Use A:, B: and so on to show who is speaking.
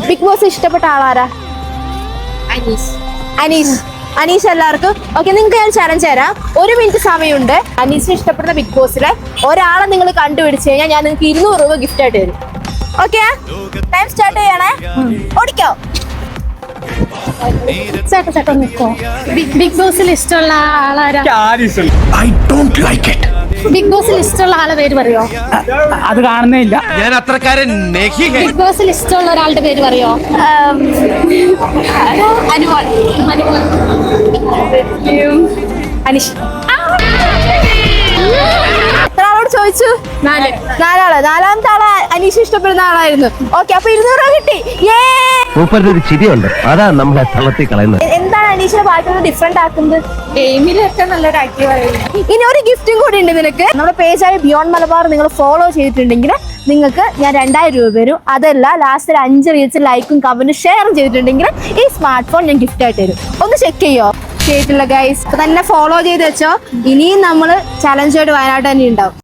A: Big boss ഇഷ്ടപ്പെട്ട ആളാരാ? അനീഷ് എല്ലാവർക്കും okay. നിങ്ങൾക്ക് ഞാൻ ചലഞ്ച് തരാം. 1 മിനിറ്റ് സമയമുണ്ട്. അനീഷിന് ഇഷ്ടപ്പെടുന്ന ബിഗ് ബോസിലെ ഒരാളെ നിങ്ങൾ കണ്ടുപിടിച്ച് കഴിഞ്ഞാൽ ഞാൻ നിങ്ങൾക്ക് 200 രൂപ ഗിഫ്റ്റ് ആയിട്ട് തരും. ഓക്കെ, ടൈം സ്റ്റാർട്ട് ചെയ്യണേ. ഓടിക്കോ.
B: ചേട്ടാ നിൽക്കോ. ബിഗ് ബോസിൽ ഇഷ്ടമുള്ള ആളാരാ? ബിഗ് ബോസിൽ ഇഷ്ടമുള്ള ആളെ പേര് പറയോ?
C: അത് കാണുന്നേ ഇല്ല.
D: ഞാൻ അത്രക്കാരൻ.
B: ബിഗ് ബോസിൽ ഇഷ്ടമുള്ള ഒരാളുടെ പേര് പറയോ?
A: അനീഷ്. എത്ര ആളോട് ചോദിച്ചു? 4 ആള്. 4ാമത്തെ ആള് അനീഷ് ഇഷ്ടപ്പെടുന്ന ആളായിരുന്നു. ഓക്കെ, അപ്പൊ 200 രൂപ കിട്ടി.
E: ഒരു ചിരിയുണ്ട്, അതാ നമ്മളെ തളർത്തി കളയുന്നത്.
A: എന്താണ് അനീഷിനെ ബാക്കിയുള്ള ഡിഫറെന്റ് ആക്കുന്നത്?
B: ഗെയിമിലൊക്കെ നല്ലൊരു ആക്റ്റീവായിരുന്നു.
A: ഇനി ഒരു ഗിഫ്റ്റും കൂടി ഉണ്ട് നിനക്ക്. നമ്മുടെ പേജായ ബിയോണ്ട് മലബാർ നിങ്ങൾ ഫോളോ ചെയ്തിട്ടുണ്ടെങ്കിൽ നിങ്ങൾക്ക് ഞാൻ 2000 രൂപ തരും. അതല്ല, ലാസ്റ്റ് 5 റീൽസ് ലൈക്കും കമന്റും ഷെയറും ചെയ്തിട്ടുണ്ടെങ്കിൽ ഈ സ്മാർട്ട് ഫോൺ ഞാൻ ഗിഫ്റ്റ് ആയിട്ട് തരും. ഒന്ന് ചെക്ക് ചെയ്യോ? ചെയ്തിട്ടുള്ള ഗൈസ് തന്നെ ഫോളോ ചെയ്ത് വെച്ചോ. ഇനിയും നമ്മൾ ചലഞ്ചായിട്ട് വയനാട് തന്നെ ഉണ്ടാവും.